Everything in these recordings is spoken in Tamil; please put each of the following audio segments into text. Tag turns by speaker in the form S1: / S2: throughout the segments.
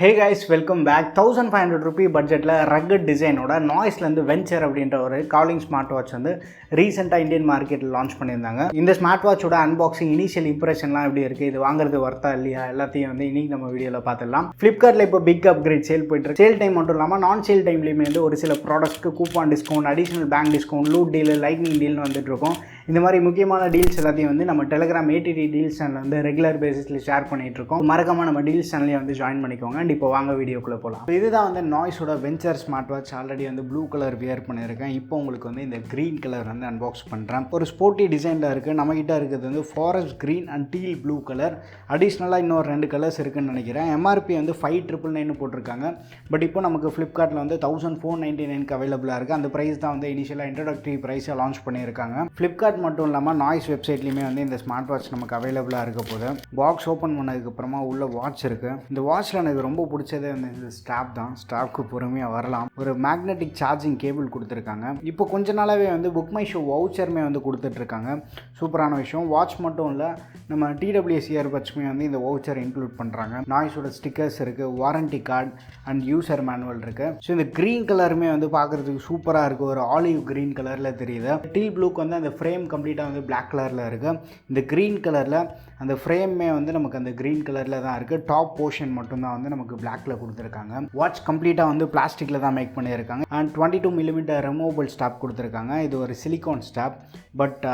S1: Hey guys, welcome back. 1500 rupee பட்ஜெட்டில் ரக்கட் டிசைனோட நாய்ஸ்லேருந்து வெஞ்சர் அப்படின்ற ஒரு காலிங் ஸ்மார்ட் வாட்ச் வந்து ரீசெண்டாக இந்தியன் மார்க்கெட்டில் லான்ச் பண்ணியிருந்தாங்க. இந்த ஸ்மார்ட் வாட்சோட அன்பாக்சிங் இனிஷியல் இம்ப்ரெஷன்லாம் எப்படி இருக்குது, இது வாங்குறது வர்த்தா இல்லையா, எல்லாத்தையும் வந்து இன்றைக்கி நம்ம வீடியோவில் பார்த்துடலாம். ஃப்ளிப்கார்ட்டில் இப்போ பிக் அப்கிரேட் சேல் போயிட்டு சேல் டைம் மட்டும் இல்லாமல் நான் சேல் டைம்லேயுமே வந்து ஒரு சில ப்ராடக்ட்ஸ்க்கு coupon discount, additional bank discount, loot deal, lightning டீல்னு வந்துட்டு இருக்கோம். இந்த மாதிரி முக்கியமான டீல்ஸ் எல்லாத்தையும் வந்து நம்ம டெலிகிராம் ATT டீல்ஸ் சேனல் வந்து ரெகுலர் பேசிஸில் ஷேர் பண்ணிட்டு இருக்கோம். மறக்காம நம்ம டீல்ஸ் சேனலையும் வந்து ஜாயின் பண்ணிக்கோங்க. அண்ட் இப்போ வாங்க வீடியோக்குள்ளே போகலாம். இதுதான் வந்து நாய்ஸோட வெஞ்சர் ஸ்மார்ட் வாட்ச். ஆல்ரெடி வந்து ப்ளூ கலர் வியர் பண்ணியிருக்கேன். இப்போ உங்களுக்கு வந்து இந்த க்ரீன் கலர் வந்து அன்பாக்ஸ் பண்ணுறேன். ஒரு ஸ்போர்ட்டி டிசைனில் இருக்குது. நம்மகிட்ட இருக்கிறது வந்து forest green and deal blue colour. அடிஷ்னலாக இன்னொரு 2 கலர்ஸ் இருக்குதுன்னு நினைக்கிறேன். MRP வந்து 5999 போட்டிருக்காங்க. பட் இப்போ நமக்கு ஃப்ளிப்கார்ட்டில் வந்து 1499 அவைலபிளாக இருக்குது. அந்த ப்ரைஸ் தான் வந்து இனிஷியலாக இன்ட்ரோடக்டரி ப்ரைஸை லான்ச் பண்ணியிருக்காங்க. ஃப்ளிப்கார்ட் மட்டும் இல்லாமல் நாய்ஸ் வெப்சைட்லையுமே வந்து இந்த ஸ்மார்ட் வாட்ச் நமக்கு அவைலபிளாக இருக்க போது. பாக்ஸ் ஓப்பன் பண்ணதுக்கப்புறமா உள்ள வாட்ச் இருக்குது. இந்த வாட்சில் எனக்கு ரொம்ப பிடிச்சதே வந்து இந்த ஸ்ட்ராப் தான். ஸ்ட்ராப்க்கு பொறுமையாக வரலாம். ஒரு மேக்னெட்டிக் சார்ஜிங் கேபிள் கொடுத்துருக்காங்க. இப்போ கொஞ்ச நாளாகவே வந்து புக் மை ஷோ வவுச்சருமே வந்து கொடுத்துட்ருக்காங்க. சூப்பரான விஷயம். வாட்ச் மட்டும் இல்லை, நம்ம TWS இயர்பட்ஸுமே வந்து இந்த வவுச்சர் இன்க்ளூட் பண்ணுறாங்க. நாய்ஸோட ஸ்டிக்கர்ஸ் இருக்குது, warranty card and user manual இருக்குது. ஸோ இந்த க்ரீன் கலருமே வந்து பார்க்குறதுக்கு சூப்பராக இருக்குது. ஒரு ஆலிவ் க்ரீன் கலரில் தெரியுது. டீல் ப்ளூக்கு வந்து அந்த ஃப்ரேம் கம்ப்ளீட்டாக வந்து பிளாக் கலரில் இருக்குது. இந்த க்ரீன் கலரில் அந்த ஃப்ரேமே வந்து நமக்கு அந்த க்ரீன் கலரில் தான் இருக்குது. டாப் போர்ஷன் மட்டும்தான் வந்து நமக்கு பிளாக்ல கொடுத்துருக்காங்க. வாட்ச் கம்ப்ளீட்டாக வந்து பிளாஸ்டிக்கில் தான் மேக் பண்ணியிருக்காங்க. அண்ட் 22 mm ரிமூவபிள் ஸ்டாப் கொடுத்துருக்காங்க. இது ஒரு silicone strap. But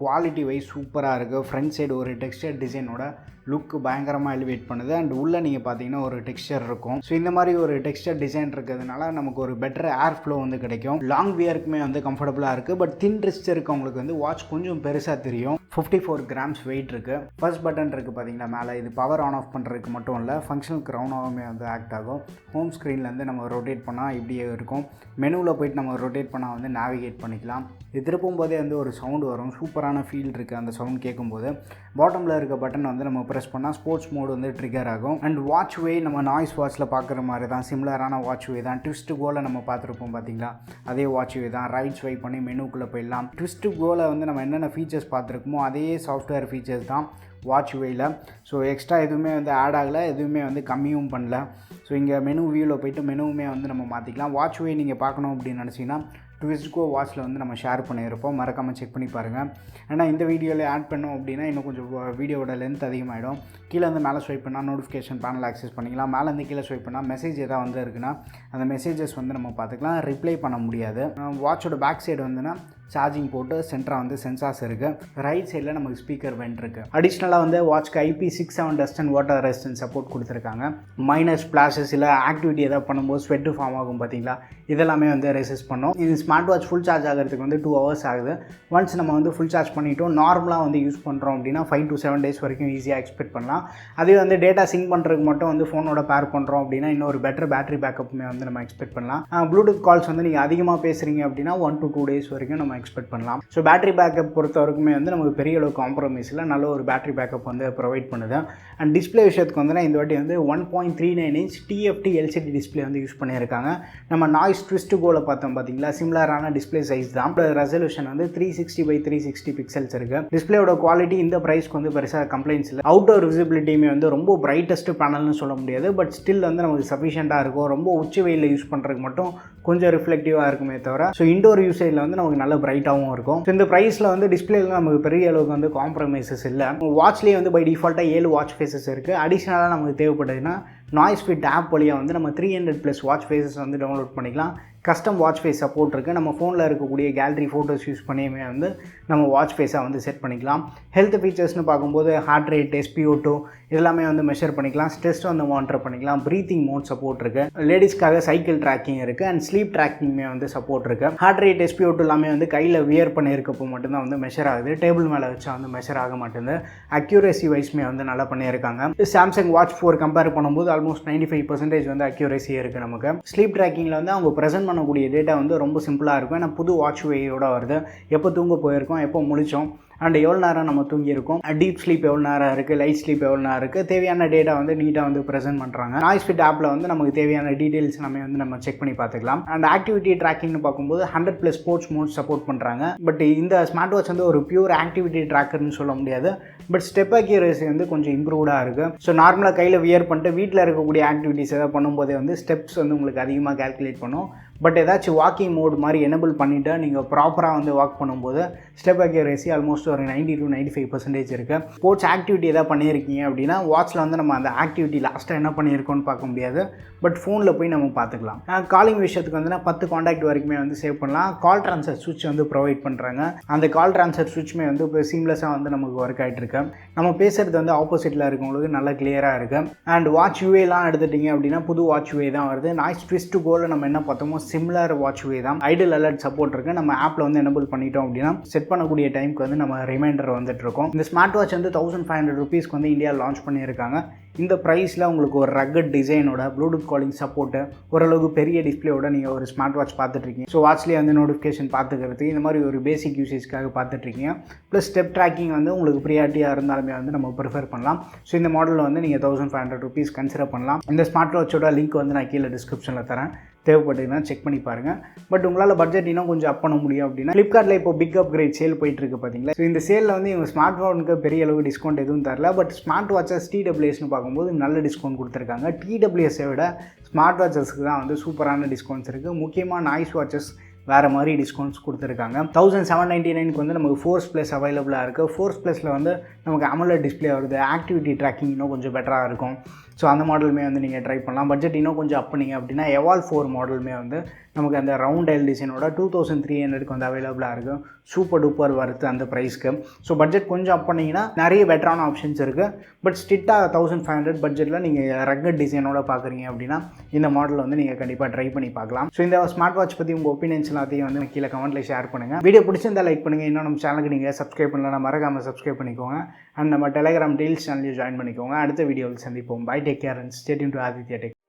S1: quality wise சூப்பராக இருக்குது. ஃப்ரண்ட் சைடு ஒரு டெக்ஸ்டர் டிசைனோட லுக்கு பயங்கரமாக எலிவேட் பண்ணுது. அண்ட் உள்ளே நீங்கள் பார்த்தீங்கன்னா ஒரு டெக்ஸ்டர் இருக்கும். ஸோ இந்த மாதிரி ஒரு டெக்ஸ்டர் டிசைன் இருக்கிறதுனால நமக்கு ஒரு பெட்டர் ஏர் ஃப்ளோ வந்து கிடைக்கும். லாங் வியருக்குமே வந்து கம்ஃபர்டபுளாக இருக்குது. பட் தின் ரிஸ்ட் இருக்கவங்களுக்கு வந்து வாட்ச் கொஞ்சம் பெருசாக தெரியும். 54 grams வெயிட் இருக்குது. ஃபர்ஸ்ட் பட்டன் இருக்குது பார்த்தீங்கன்னா மேலே. இது பவர் ஆன் ஆஃப் பண்ணுறதுக்கு மட்டும் இல்லை, ஃபங்க்ஷனல் க்ரௌனாகவுமே வந்து ஆக்ட் ஆகும். ஹோம் ஸ்க்ரீன்லேருந்து நம்ம ரொட்டேட் பண்ணால் இப்படியே இருக்கும். மெனுவில் போய்ட்டு நம்ம ரொட்டேட் பண்ணால் வந்து நேவிகேட் பண்ணிக்கலாம். இது திருப்பும் போதே வந்து ஒரு சவுண்டு வரும். சூப்பரான ஃபீல் இருக்குது அந்த சவுண்ட் கேட்கும்போது. பாட்டமில் இருக்க பட்டன் வந்து நம்ம ப்ரெஸ் பண்ணால் ஸ்போர்ட்ஸ் மோடு வந்து ட்ரிகர் ஆகும். அண்ட் வாட்ச் வே நம்ம நாய்ஸ் வாட்சில் பார்க்குற மாதிரி தான், சிமிலரான வாட்ச் வே தான். ட்விஸ்ட் கோவில் நம்ம பார்த்துருப்போம் பார்த்தீங்களா, அதே வாட்ச் வே தான். ரைட் ஸ்வைப் பண்ணி மெனுக்குள்ளே போயிடலாம். ட்விஸ்ட் கோவில் வந்து நம்ம என்னென்ன ஃபீச்சர்ஸ் பார்த்துருக்கோமோ அதே சாஃப்ட்வேர் ஃபீச்சர்ஸ் தான் வாட்ச் வேயில். ஸோ எக்ஸ்ட்ரா எதுவுமே வந்து ஆட் ஆகலை, எதுவுமே வந்து கம்மியும் பண்ணல. ஸோ இங்கே மெனு வியூவில் போய்ட்டு மெனுவுமே வந்து நம்ம மாற்றிக்கலாம். வாட்ச் வே நீங்கள் பார்க்கணும் அப்படின்னு நினச்சிங்கன்னா ட்விஸ்ட் கோ வாட்சில் வந்து நம்ம ஷேர் பண்ணியிருப்போம். மறக்காமல் செக் பண்ணி பாருங்கள். ஏன்னா இந்த வீடியோவில் ஆட் பண்ணோம் அப்படின்னா இன்னும் கொஞ்சம் வீடியோவோட லென்த் அதிகமாகிடும். கீழே வந்து மேலே ஸ்வைப் பண்ணால் நோட்டிஃபிகேஷன் பேனல் ஆக்சஸ் பண்ணிக்கலாம். மேலேருந்து கீழே ஸ்வைப் பண்ணால் மெசேஜ் எதாவது வந்து இருக்குன்னா அந்த மெசேஜஸ் வந்து நம்ம பார்த்துக்கலாம். ரிப்ளை பண்ண முடியாது. வாட்சோட பேக் சைடு வந்துன்னா சார்ஜிங் போட்டு சென்டராக வந்து சென்சார்ஸ் இருக்குது. ரைட் சைடில் நமக்கு ஸ்பீக்கர் வென்ட் இருக்குது. அடிஷ்னலாக வந்து வாட்ச்க்கு IP67 dust and water resistant support கொடுத்துருக்காங்க. மைனர் ஸ்பிளாஷஸ் இல்லை ஆக்டிவிட்டி எதாவது பண்ணும்போது ஸ்வெட்டு ஃபார்ம் ஆகும் பார்த்தீங்களா, இதெல்லாமே வந்து ரெசிஸ்ட் பண்ணும். இது ஸ்மார்ட் வாட்ச் ஃபுல் சார்ஜ் ஆகிறதுக்கு வந்து 2 hours ஆகுது. ஒன்ஸ் நம்ம வந்து ஃபுல் சார்ஜ் பண்ணிவிட்டோம் நார்மலாக வந்து யூஸ் பண்ணுறோம் அப்படின்னா 5 to 7 days வரைக்கும் ஈஸியாக எக்ஸ்பெக்ட் பண்ணலாம். அதே வந்து டேட்டா சிங்க் பண்ணுறதுக்கு மட்டும் வந்து ஃபோனோட பேர் பண்ணுறோம் அப்படின்னா இன்னொரு பெட்டர் பேட்டரி பேக்கப்புமே வந்து நம்ம எக்ஸ்பெக்ட் பண்ணலாம். ப்ளூடூத் கால்ஸ் வந்து நீங்கள் அதிகமாக பேசுகிறீங்க அப்படின்னா 1 to 2 days வரைக்கும் நம்ம எக்ஸ்பெக்ட் பண்ணலாம். ஸோ பேட்டரி பேக்கப் பொறுத்த வரைக்குமே வந்து நமக்கு பெரிய அளவு காம்ப்ரமைஸ் இல்லை, நல்ல ஒரு பேட்டரி பேக்கப் வந்து ப்ரொவைட் பண்ணுது. அண்ட் டிஸ்பிளே விஷயத்துக்கு வந்து இந்த வாட்டி வந்து 1.39 inch TFT LCD டிஸ்பிளே வந்து யூஸ் பண்ணியிருக்காங்க. நம்ம நாய்ஸ் ட்விஸ்ட் கோல பார்த்தோம் பார்த்தீங்களா, சிமிலரான டிஸ்பிளே சைஸ் தான். ரெசல்யூஷன் வந்து 360x360 பிக்சல்ஸ் இருக்குது. டிஸ்பிளேயோட குவாலிட்டி இந்த ப்ரைஸ்க்கு வந்து பெருசாக கம்ப்ளைண்ட்ஸ் இல்லை. அவுட்டோர் விசிபிலிட்டியுமே வந்து ரொம்ப பிரைட்டஸ்ட் பேனல்னு சொல்ல முடியாது. பட் ஸ்டில் வந்து நமக்கு சஃபிஷியண்ட்டாக இருக்கும். ரொம்ப உச்சி வெயிலில் யூஸ் பண்ணுறதுக்கு மட்டும் கொஞ்சம் ரிஃப்ளெக்டிவாக இருக்குமே தவிர ஸோ இண்டோர் யூசேஜில் வந்து நமக்கு நல்ல பிரைட்டாகவும் இருக்கும். ஸோ இந்த ப்ரைஸில் வந்து டிஸ்பிளேல நமக்கு பெரிய அளவுக்கு வந்து காம்ப்ரமைசஸ் இல்லை. வாட்ச்லேயே வந்து பை டிஃபால்ட்டாக 7 வாட்ச் ஃபேஸஸ் இருக்குது. அடிஷ்னலாக நமக்கு தேவைப்படுதுன்னா நாய்ஸ் ஃபிட் ஆப் வழியாக வந்து நம்ம 300+ வாட்ச் ஃபேஸஸ் வந்து டவுன்லோட் பண்ணிக்கலாம். கஸ்டம் வாட்ச் ஃபேஸ் சப்போர்ட் இருக்குது. நம்ம ஃபோனில் இருக்கக்கூடிய கேலரி ஃபோட்டோஸ் யூஸ் பண்ணியுமே வந்து நம்ம வாட்ச் ஃபேஸாக வந்து செட் பண்ணிக்கலாம். ஹெல்த் ஃபீச்சர்ஸ்னு பார்க்கும்போது ஹார்ட் ரேட், SpO2 இதெல்லாமே வந்து மெஷர் பண்ணிக்கலாம். ஸ்ட்ரெஸ் வந்து மானிட்டர் பண்ணிக்கலாம். ப்ரீத்திங் மோட் சப்போர்ட் இருக்குது. லேடிஸ்க்காக சைக்கிள் ட்ராக்கிங் இருக்குது. அண்ட் ஸ்லீப் ட்ராக்கிங்குமே வந்து சப்போர்ட் இருக்குது. ஹார்ட் ரேட், SpO2 எல்லாமே வந்து கையில் வியர் பண்ணியிருக்கப்போ மட்டும்தான் வந்து மெஷர் ஆகுது. டேபிள் மேலே வச்சா வந்து மெஷர் ஆக மாட்டேங்குது. அக்யூரேசி வைஸ்மே வந்து நல்லா பண்ணியிருக்காங்க. சாம்சங் வாட்ச் 4 கம்பேர் பண்ணும்போது ஆல்மோஸ்ட் 95% வந்து அக்யூரேசி இருக்குது நமக்கு. ஸ்லீப் ட்ராக்கிங்கில் வந்து அவங்க ப்ரெசென்ட் பண்ணக்கூடிய டேட்டா வந்து ரொம்ப சிம்பிளாக இருக்கும். ஏன்னா புது வாட்ச் வேயோட வருது. எப்போ தூங்க போயிருக்கோம், எப்போ முழிச்சோம், அண்ட் எவ்வளோ நேரம் நம்ம தூங்கியிருக்கோம், டீப் ஸ்லீப் எவ்வளோ நேரம் இருக்குது, லைட் ஸ்லீப் எவ்வளோ நேரம் இருக்குது, தேவையான டேட்டா வந்து நீட்டாக வந்து ப்ரெசென்ட் பண்ணுறாங்க. நாய்ஸ் ஃபிட் ஆப்பில் வந்து நமக்கு தேவையான டீட்டெயில்ஸ் நம்ம செக் பண்ணி பார்த்துக்கலாம். அண்ட் ஆக்டிவிட்டி ட்ராக்கிங்னு பார்க்கும்போது 100+ ஸ்போர்ட்ஸ் மோட் சப்போர்ட் பண்ணுறாங்க. பட் இந்த ஸ்மார்ட் வாட்ச் வந்து ஒரு பியூர் ஆக்டிவிட்டி ட்ராக்கர்னு சொல்ல முடியாது. பட் ஸ்டெப் அக்யூரசி வந்து கொஞ்சம் இம்ப்ரூவ்டாக இருக்குது. ஸோ நார்மலாக கையில் வியர் பண்ணிட்டு வீட்டில் இருக்கக்கூடிய ஆக்டிவிட்டிஸ் எதாவது பண்ணும்போதே வந்து ஸ்டெப்ஸ் வந்து உங்களுக்கு அதிகமாக கால்குலேட் பண்ணும். பட் ஏதாச்சும் வாக்கிங் மோட் மாதிரி எனபிள் பண்ணிவிட்டு நீங்கள் ப்ராப்பராக வந்து வாக் பண்ணும்போது ஸ்டெப் அக்யூரசி ஆல்மோஸ்ட் ஒரு 90 to 95% இருக்குது. ஸ்போர்ட்ஸ் ஆக்டிவிட்டி எதாவது பண்ணியிருக்கீங்க அப்படின்னா வாட்சில் வந்து நம்ம அந்த ஆக்டிவிட்டி லாஸ்ட்டாக என்ன பண்ணியிருக்கோன்னு பார்க்க முடியாது. பட் ஃபோனில் போய் நம்ம பார்த்துக்கலாம். காலிங் விஷயத்துக்கு வந்து 10 காண்டாக்ட் வரைக்குமே வந்து சேவ் பண்ணலாம். கால் ட்ரான்ஸ்ஃபர் சுவிட்ச் வந்து ப்ரொவைட் பண்ணுறாங்க. அந்த கால் ட்ரான்ஸ்ஃபர் சுவிட்ச்மே வந்து இப்போ சீம்லெஸ்ஸாக வந்து நமக்கு ஒர்க் ஆகிட்டு இருக்கு. நம்ம பேசுகிறது வந்து ஆப்போசிட்டில் இருக்கவங்களுக்கு நல்லா கிளியராக இருக்குது. அண்ட் வாட்ச் யூஏலாம் எடுத்துட்டிங்க அப்படின்னா புது வாட்ச் யூஏ தான் வருது. நாய்ஸ் ட்விஸ்ட் கோலில் நம்ம என்ன பார்த்தோமோ சிமிலர் வாட்ச் வே தான். ஐடில் அலர்ட் சப்போர்ட் இருக்குது. நம்ம ஆப்பில் வந்து எனபிள் பண்ணிட்டோம் அப்படின்னா செட் பண்ணக்கூடிய டைமுக்கு வந்து நம்ம ரிமைண்டர் வந்துட்டு இருக்கோம். இந்த ஸ்மார்ட் வாட்ச் வந்து 1500 rupeesக்கு வந்து இந்தியா லான்ச் பண்ணியிருக்காங்க. இந்த ப்ரைஸில் உங்களுக்கு ஒரு ரக்கட் டிசைனோட ப்ளூடூத் காலிங் சப்போர்ட்டு ஓரளவுக்கு பெரிய டிஸ்பிளேயோட நீங்கள் ஒரு ஸ்மார்ட் வாட்ச் பார்த்துட்ருக்கீங்க. ஸோ வாட்ச்லேயே வந்து நோட்டிஃபிகேஷன் பார்த்துக்கிறதுக்கு இந்த மாதிரி ஒரு பேசிக் யூசேஜ்க்காக பார்த்துட்ருக்கீங்க. ப்ளஸ் ஸ்டெப் ட்ராக்கிங் வந்து உங்களுக்கு ப்ரியாரிட்டியாக இருந்தாலுமே வந்து நம்ம ப்ரிஃபர் பண்ணலாம். ஸோ இந்த மாடலில் வந்து நீங்கள் 1500 rupees கன்சிடர் பண்ணலாம். இந்த ஸ்மார்ட் வாட்சோட லிங்க் வந்து நான் கீழே டிஸ்கிரிப்ஷனில் தரேன். தேவைப்பட்டதுன்னா செக் பண்ணி பாருங்கள். பட் உங்களால் பட்ஜெட் இன்னும் கொஞ்சம் அப் பண்ண முடியும் அப்படின்னா ஃப்ளிப்கார்ட்டில் இப்போ பிக் அப்கிரேட் சேல் போயிட்டுருக்கு பார்த்தீங்களா. ஸோ இந்த சேலில் வந்து இவங்க ஸ்மார்ட் ஃபோனுக்கு பெரிய அளவு டிஸ்கவுண்ட் எதுவும் தரல. பட் ஸ்மார்ட் வாட்சஸ் TWSன்னு பார்க்கும்போது நல்ல டிஸ்கவுண்ட் கொடுத்துருக்காங்க. TWSஐ விட ஸ்மார்ட் வாட்சஸ்க்கு தான் வந்து சூப்பரான டிஸ்கவுண்ட்ஸ் இருக்குது. முக்கியமாக நாய்ஸ் வாட்சஸ் வேறு மாதிரி டிஸ்கவுண்ட்ஸ் கொடுத்துருக்காங்க. 1799க்கு வந்து நமக்கு ஃபோர்ஸ் ப்ளஸ் அவைலபிளாக இருக்குது. ஃபோர்ஸ் ப்ளஸில் வந்து நமக்கு AMOLED டிஸ்பிளே வருது. ஆக்டிவிட்டி ட்ராக்கிங் இன்னும் கொஞ்சம் பெட்டராக இருக்கும். ஸோ அந்த மாடலுமே வந்து நீங்கள் ட்ரை பண்ணலாம். பட்ஜெட் இன்னும் கொஞ்சம் அப் பண்ணிங்க அப்படின்னா எவால்வ் 4 மாடலுமே வந்து நமக்கு அந்த ரவுண்ட் டயல் டிசைனோட 2300க்கு வந்து அவைலபிளாக இருக்குது. சூப்பர் டூப்பர் வருது அந்த ப்ரைஸ்க்கு. ஸோ பட்ஜெட் கொஞ்சம் அப் பண்ணிங்கன்னா நிறைய பெட்டரான ஆப்ஷன்ஸ் இருக்குது. பட் ஸ்ட்ரிக்டாக 1500 பட்ஜெட்டில் நீங்கள் ரக்கட் டிசைனோட பார்க்குறீங்க அப்படின்னா இந்த மாடல் வந்து நீங்கள் கண்டிப்பாக ட்ரை பண்ணி பார்க்கலாம். ஸோ இந்த ஸ்மார்ட் வாட்ச் பற்றி உங்கள் ஒப்பீனியன்ஸ் எல்லாத்தையும் வந்து கீழே கமெண்ட்டில் ஷேர் பண்ணுங்கள். வீடியோ பிடிச்சிருந்தால் லைக் பண்ணுங்கள். இன்னும் நம்ம சேனலுக்கு நீங்கள் சப்ஸ்கிரைப் பண்ணலாம், மறக்காமல் சப்ஸ்கிரைப் பண்ணிக்கோங்க. அண்ட் நம்ம டெலிகிராம் டீல்ஸ் சேனலையும் ஜாயின் பண்ணிக்கோங்க. அடுத்த வீடியோவில் சந்திப்போம். Bye, take care and stay tuned to Aditya tech.